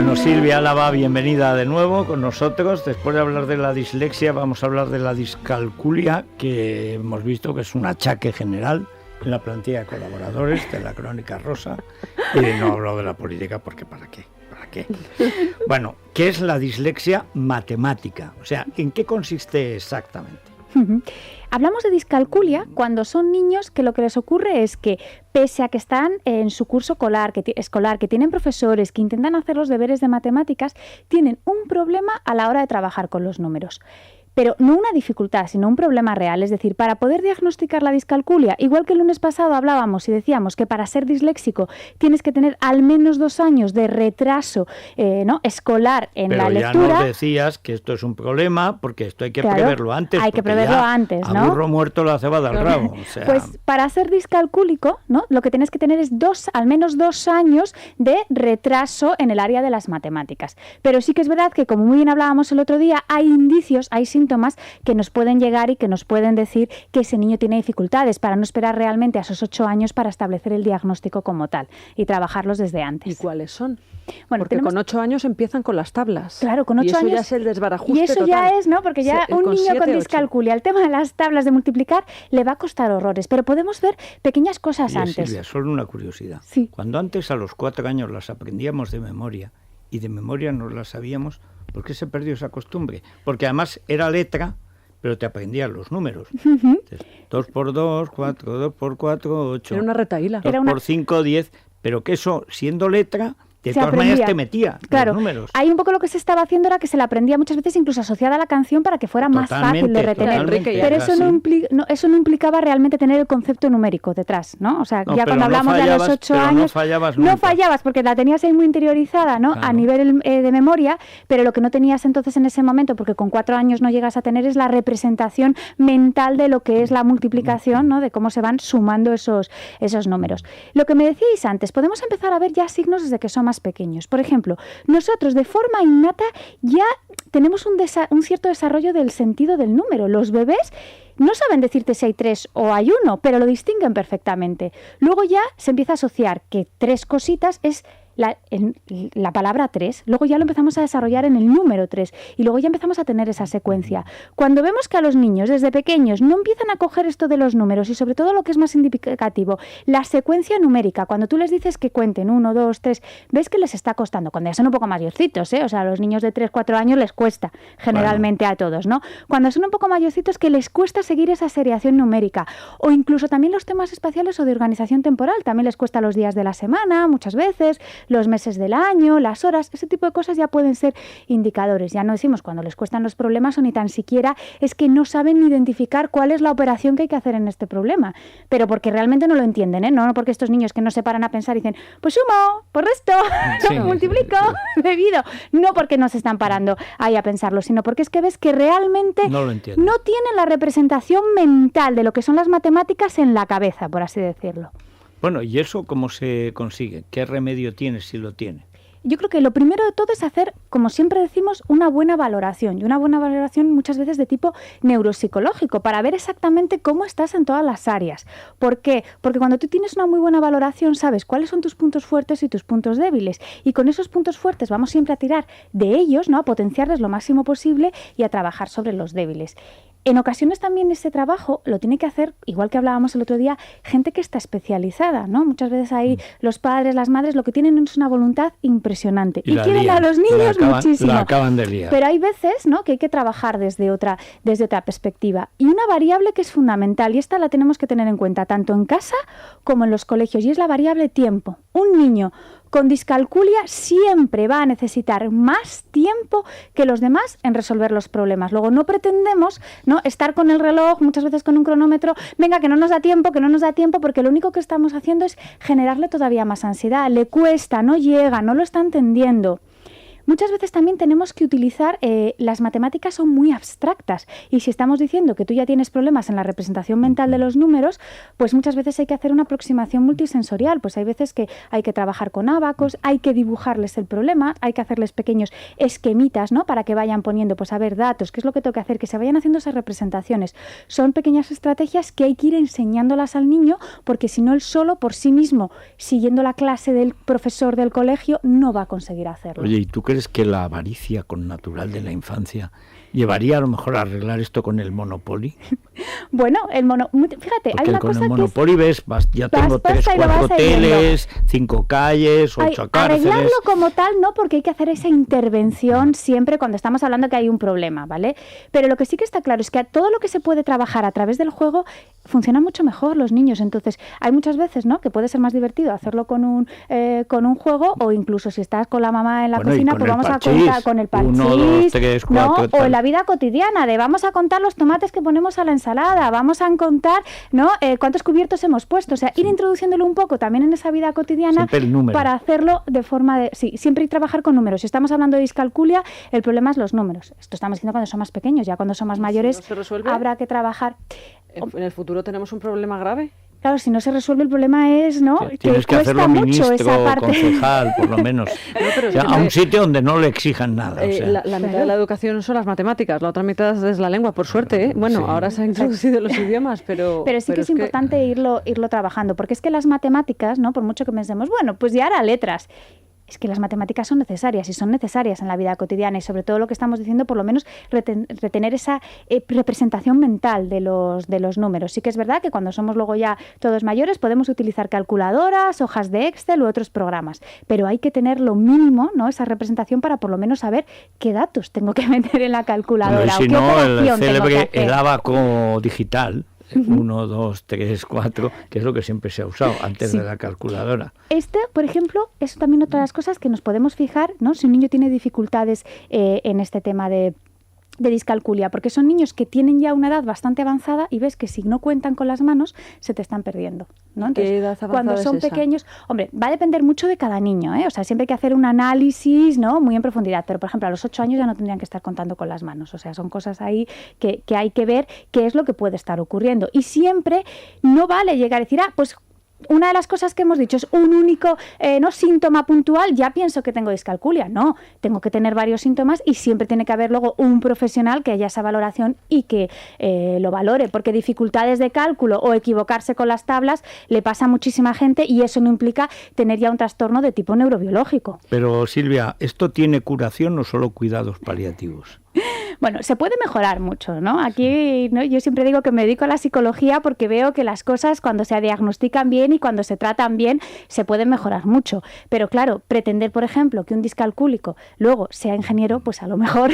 Bueno, Silvia Álava, bienvenida de nuevo con nosotros. Después de hablar de la dislexia, vamos a hablar de la discalculia, que hemos visto que es un achaque general en la plantilla de colaboradores de la Crónica Rosa. Y no hablo de la política porque ¿para qué? Bueno, ¿qué es la dislexia matemática? O sea, ¿en qué consiste exactamente? Hablamos de discalculia cuando son niños que lo que les ocurre es que, pese a que están en su curso escolar, que tienen profesores, que intentan hacer los deberes de matemáticas, tienen un problema a la hora de trabajar con los números. Pero no una dificultad, sino un problema real. Es decir, para poder diagnosticar la discalculia, igual que el lunes pasado hablábamos y decíamos que para ser disléxico tienes que tener al menos 2 años de retraso escolar en la lectura. Pero ya nos decías que esto es un problema porque esto hay que preverlo antes. Hay que preverlo antes, ¿no? A burro muerto la cebada al rabo. O sea... Pues para ser discalcúlico, ¿no? Lo que tienes que tener es al menos 2 años de retraso en el área de las matemáticas. Pero sí que es verdad que, como muy bien hablábamos el otro día, hay indicios, hay síntomas que nos pueden llegar y que nos pueden decir que ese niño tiene dificultades, para no esperar realmente a esos 8 años para establecer el diagnóstico como tal y trabajarlos desde antes. ¿Y cuáles son? Bueno, porque con 8 años empiezan con las tablas. Claro, con 8 años. Y eso ya es el desbarajuste Y eso total. ya es, ¿no? Porque ya un niño con discalculia, el tema de las tablas de multiplicar le va a costar horrores, pero podemos ver pequeñas cosas antes. Silvia, solo una curiosidad. Sí. Cuando antes a los 4 años las aprendíamos de memoria y de memoria nos las sabíamos, ¿por qué se perdió esa costumbre? Porque además era letra, pero te aprendías los números. 2 por 2, 4, 2 por 4, 8. Era una retahíla. 2 por 5, 10. Pero que eso, siendo letra, de todas aprendía. maneras te metía los números. Ahí un poco lo que se estaba haciendo era que se la aprendía muchas veces incluso asociada a la canción para que fuera más fácil de retener. Pero eso no implicaba realmente tener el concepto numérico detrás, ¿no? O sea, ya cuando hablamos de los 8 años... No fallabas porque la tenías ahí muy interiorizada, ¿no? Claro. A nivel de memoria, pero lo que no tenías entonces en ese momento, porque con 4 años no llegas a tener, es la representación mental de lo que es la multiplicación, ¿no? De cómo se van sumando esos números. Lo que me decíais antes, podemos empezar a ver ya signos desde que son más pequeños. Por ejemplo, nosotros de forma innata ya tenemos un cierto desarrollo del sentido del número. Los bebés no saben decirte si hay 3 o hay 1, pero lo distinguen perfectamente. Luego ya se empieza a asociar que 3 cositas es la palabra 3, luego ya lo empezamos a desarrollar en el número 3 y luego ya empezamos a tener esa secuencia. Cuando vemos que a los niños desde pequeños no empiezan a coger esto de los números y sobre todo lo que es más significativo, la secuencia numérica, cuando tú les dices que cuenten 1, 2, 3, ves que les está costando, cuando ya son un poco mayorcitos, o sea, a los niños de 3, 4 años les cuesta generalmente a todos, ¿no? Cuando son un poco mayorcitos que les cuesta seguir esa seriación numérica o incluso también los temas espaciales o de organización temporal, también les cuesta los días de la semana, muchas veces, los meses del año, las horas, ese tipo de cosas ya pueden ser indicadores. Ya no decimos cuando les cuestan los problemas o ni tan siquiera es que no saben identificar cuál es la operación que hay que hacer en este problema, pero porque realmente no lo entienden, ¿eh? No porque estos niños que no se paran a pensar y dicen, pues sumo, pues resto, multiplico, divido, no porque no se están parando ahí a pensarlo, sino porque es que ves que realmente no tienen la representación mental de lo que son las matemáticas en la cabeza, por así decirlo. Bueno, ¿y eso cómo se consigue? ¿Qué remedio tiene si lo tiene? Yo creo que lo primero de todo es hacer, como siempre decimos, una buena valoración. Y una buena valoración muchas veces de tipo neuropsicológico, para ver exactamente cómo estás en todas las áreas. ¿Por qué? Porque cuando tú tienes una muy buena valoración, sabes cuáles son tus puntos fuertes y tus puntos débiles. Y con esos puntos fuertes vamos siempre a tirar de ellos, ¿no? A potenciarles lo máximo posible y a trabajar sobre los débiles. En ocasiones también ese trabajo lo tiene que hacer, igual que hablábamos el otro día, gente que está especializada, ¿no? Muchas veces ahí los padres, las madres, lo que tienen es una voluntad impresionante. Y quieren a los niños muchísimo. La acaban de liar. Pero hay veces, ¿no?, que hay que trabajar desde otra perspectiva. Y una variable que es fundamental, y esta la tenemos que tener en cuenta tanto en casa como en los colegios, y es la variable tiempo. Un niño con discalculia siempre va a necesitar más tiempo que los demás en resolver los problemas. Luego no pretendemos, ¿no?, estar con el reloj, muchas veces con un cronómetro, venga, que no nos da tiempo, porque lo único que estamos haciendo es generarle todavía más ansiedad. Le cuesta, no llega, no lo está entendiendo. muchas veces también tenemos que utilizar, las matemáticas son muy abstractas y si estamos diciendo que tú ya tienes problemas en la representación mental de los números, pues muchas veces hay que hacer una aproximación multisensorial. Pues hay veces que hay que trabajar con ábacos, hay que dibujarles el problema, hay que hacerles pequeños esquemitas, ¿no? Para que vayan poniendo, pues a ver, datos, qué es lo que tengo que hacer, que se vayan haciendo esas representaciones. Son pequeñas estrategias que hay que ir enseñándolas al niño, porque si no, él solo por sí mismo, siguiendo la clase del profesor del colegio, no va a conseguir hacerlo. Oye, ¿y tú crees que la avaricia connatural de la infancia llevaría a lo mejor a arreglar esto con el Monopoly? Bueno, fíjate, porque hay una con cosa el que Monopoly ves, ya tengo 3, 4 hoteles, 5 calles, 8 cárceles. Arreglarlo como tal no, porque hay que hacer esa intervención siempre cuando estamos hablando que hay un problema, ¿vale? Pero lo que sí que está claro es que todo lo que se puede trabajar a través del juego funciona mucho mejor los niños. Entonces, hay muchas veces, ¿no?, que puede ser más divertido hacerlo con un juego, o incluso si estás con la mamá en la cocina, pues vamos a contar con el parchís, 1, 2, 3, 4, ¿no? O en la vida cotidiana, de vamos a contar los tomates que ponemos a la ensalada, vamos a contar, ¿no?, cuántos cubiertos hemos puesto. O sea, ir introduciéndolo un poco también en esa vida cotidiana para hacerlo de forma de... Sí, siempre hay que trabajar con números. Si estamos hablando de discalculia, el problema es los números. Esto estamos diciendo cuando son más pequeños, ya cuando son más mayores ¿No se resuelve? habrá que trabajar. ¿En el futuro tenemos un problema grave? Claro, si no se resuelve el problema es, ¿no?, tienes que cuesta hacerlo mucho ministro, esa parte. concejal, por lo menos. No, pero o sea, a un sitio donde no le exijan nada. O sea. La mitad de la educación son las matemáticas, la otra mitad es la lengua, por suerte, ¿eh? Bueno, Sí. ahora se han introducido los idiomas, pero sí que es importante irlo trabajando, porque es que las matemáticas, ¿no?, por mucho que pensemos, bueno, pues ya hará letras. Es que las matemáticas son necesarias y son necesarias en la vida cotidiana, y sobre todo lo que estamos diciendo, por lo menos retener esa representación mental de los números. Sí que es verdad que cuando somos luego ya todos mayores podemos utilizar calculadoras, hojas de Excel u otros programas, pero hay que tener lo mínimo, ¿no?, esa representación para por lo menos saber qué datos tengo que meter en la calculadora. Bueno, y si o qué no, operación el tengo que célebre hacer. el ábaco digital. 1, 2, 3, 4, que es lo que siempre se ha usado antes de la calculadora. Por ejemplo, es también otra de las cosas que nos podemos fijar, ¿no?, si un niño tiene dificultades en este tema de discalculia, porque son niños que tienen ya una edad bastante avanzada y ves que si no cuentan con las manos se te están perdiendo, ¿no? Entonces, ¿qué edad avanzada cuando son es esa? pequeños, hombre, va a depender mucho de cada niño, ¿eh? O sea, siempre hay que hacer un análisis, ¿no?, muy en profundidad, pero por ejemplo a los 8 años ya no tendrían que estar contando con las manos. O sea, son cosas ahí que hay que ver qué es lo que puede estar ocurriendo, y siempre no vale llegar a decir, pues una de las cosas que hemos dicho es un único síntoma puntual, ya pienso que tengo discalculia. No, tengo que tener varios síntomas y siempre tiene que haber luego un profesional que haya esa valoración y que lo valore, porque dificultades de cálculo o equivocarse con las tablas le pasa a muchísima gente, y eso no implica tener ya un trastorno de tipo neurobiológico. Pero Silvia, ¿esto tiene curación o solo cuidados paliativos? Bueno, se puede mejorar mucho, ¿no? Aquí, ¿no?, yo siempre digo que me dedico a la psicología porque veo que las cosas, cuando se diagnostican bien y cuando se tratan bien, se pueden mejorar mucho. Pero claro, pretender, por ejemplo, que un discalcúlico luego sea ingeniero, pues a lo mejor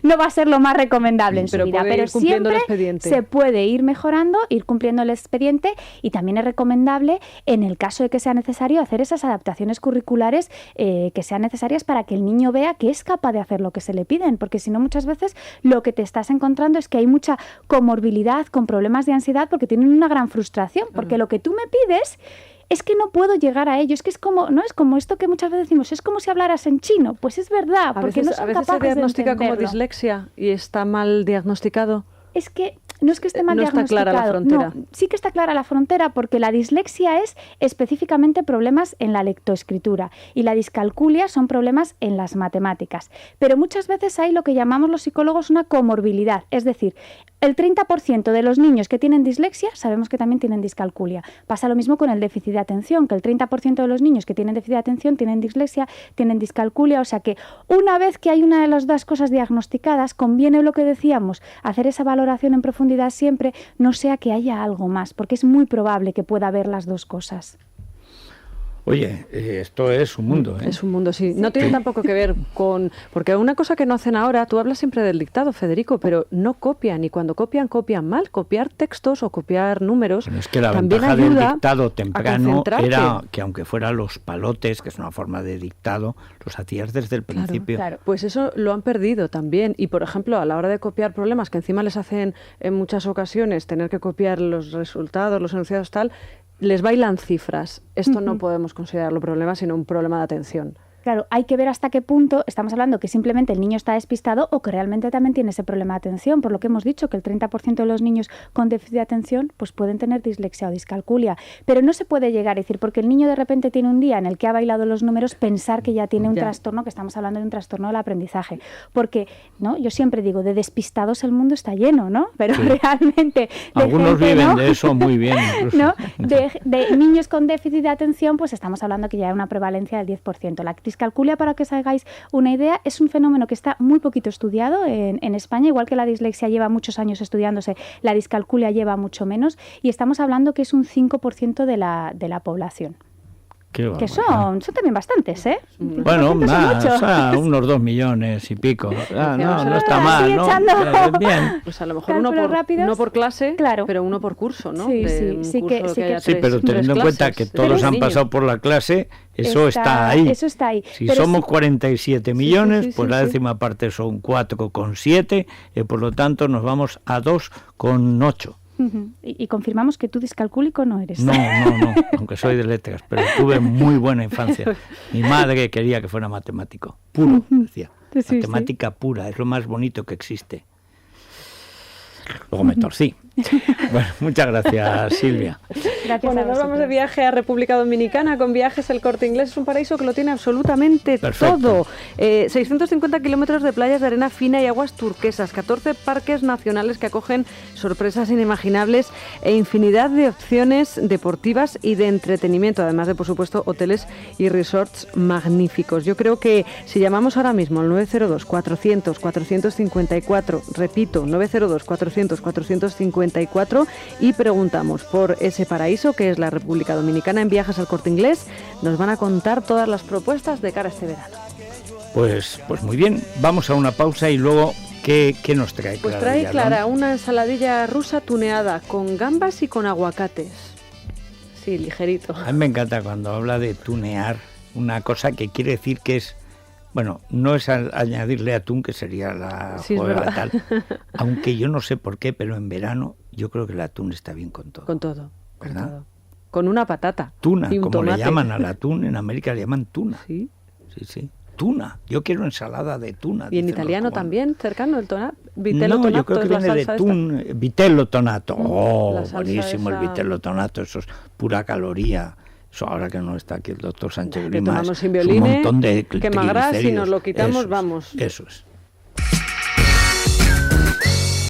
no va a ser lo más recomendable en su vida. Pero siempre se puede ir mejorando, ir cumpliendo el expediente, y también es recomendable, en el caso de que sea necesario, hacer esas adaptaciones curriculares que sean necesarias para que el niño vea que es capaz de hacer lo que se le piden, porque si no, muchas veces lo que te estás encontrando es que hay mucha comorbilidad con problemas de ansiedad porque tienen una gran frustración, porque lo que tú me pides es que no puedo llegar a ello. Es que es como, ¿no?, es como esto que muchas veces decimos, es como si hablaras en chino. Pues es verdad, porque no son capaces de entenderlo. A veces se diagnostica como dislexia y está mal diagnosticado. Es que no es que esté mal diagnosticado. No está clara la frontera. No, sí que está clara la frontera, porque la dislexia es específicamente problemas en la lectoescritura y la discalculia son problemas en las matemáticas. Pero muchas veces hay lo que llamamos los psicólogos una comorbilidad, es decir, el 30% de los niños que tienen dislexia sabemos que también tienen discalculia. Pasa lo mismo con el déficit de atención, que el 30% de los niños que tienen déficit de atención tienen dislexia, tienen discalculia. O sea que una vez que hay una de las dos cosas diagnosticadas, conviene, lo que decíamos, hacer esa valoración en profundidad siempre, no sea que haya algo más, porque es muy probable que pueda haber las dos cosas. Oye, esto es un mundo, ¿eh? Es un mundo, sí. No tiene tampoco que ver con... Porque una cosa que no hacen ahora, tú hablas siempre del dictado, Federico, pero no copian, y cuando copian mal. Copiar textos o copiar números bueno, es que la también ventaja ayuda del dictado temprano era que, aunque fueran los palotes, que es una forma de dictado, los hacías desde el principio. Claro. Pues eso lo han perdido también. Y, por ejemplo, a la hora de copiar problemas, que encima les hacen en muchas ocasiones tener que copiar los resultados, los enunciados tal, les bailan cifras. Esto no podemos considerarlo problema, sino un problema de atención. Claro, hay que ver hasta qué punto estamos hablando que simplemente el niño está despistado o que realmente también tiene ese problema de atención, por lo que hemos dicho que el 30% de los niños con déficit de atención pues pueden tener dislexia o discalculia, pero no se puede llegar a decir, porque el niño de repente tiene un día en el que ha bailado los números, pensar que ya tiene un trastorno, que estamos hablando de un trastorno del aprendizaje, porque ¿no? Yo siempre digo, de despistados el mundo está lleno, ¿no? Pero realmente algunos gente, viven ¿no? de eso muy bien incluso. ¿No? De niños con déficit de atención, pues estamos hablando que ya hay una prevalencia del 10%. La discalculia, para que os hagáis una idea, es un fenómeno que está muy poquito estudiado en España, igual que la dislexia lleva muchos años estudiándose, la discalculia lleva mucho menos, y estamos hablando que es un 5% de la población. Que son también bastantes, ¿eh? Bueno, más, unos 2 millones y pico. No está mal, ¿no? Bien. Pues a lo mejor uno por clase, claro, pero uno por curso, ¿no? Sí, pero teniendo en cuenta que todos han pasado por la clase, eso está ahí. Eso está ahí. Si somos 47 millones, pues la décima parte son 4,7, por lo tanto nos vamos a 2,8. Y confirmamos que tú discalcúlico no eres. No, aunque soy de letras, pero tuve muy buena infancia. Mi madre quería que fuera matemático, puro, decía. Matemática pura, es lo más bonito que existe. Luego me torcí. Bueno, muchas gracias, Silvia. Gracias. Bueno, nos vamos de viaje a República Dominicana con Viajes El Corte Inglés. Es un paraíso que lo tiene absolutamente todo. 650 kilómetros de playas de arena fina y aguas turquesas, 14 parques nacionales que acogen sorpresas inimaginables e infinidad de opciones deportivas y de entretenimiento, además de, por supuesto, hoteles y resorts magníficos. Yo creo que si llamamos ahora mismo al 902-400-454, repito, 902-400-454, y preguntamos por ese paraíso que es la República Dominicana en Viajes al Corte Inglés, nos van a contar todas las propuestas de cara a este verano. Pues muy bien, vamos a una pausa y luego ¿qué nos trae Clara? Pues trae Clara una ensaladilla rusa tuneada con gambas y con aguacates. Sí, ligerito. A mí me encanta cuando habla de tunear, una cosa que quiere decir que es, bueno, no es añadirle atún, que sería la juega tal, aunque yo no sé por qué, pero en verano yo creo que el atún está bien con todo. Con todo, ¿verdad? Con todo. Con una patata. Tuna, y un como tomate. le llaman al atún, en América le llaman tuna. Sí. Sí. Tuna. Yo quiero ensalada de tuna. Y en italiano también, cercano, el tonato. Vitello tonato, yo creo que viene de tun, vitello tonato. Buenísimo el vitello tonato, eso es pura caloría. Eso ahora que no está aquí el doctor Sánchez Grimas, un montón de triglicéridos. si nos lo quitamos, vamos. Eso es.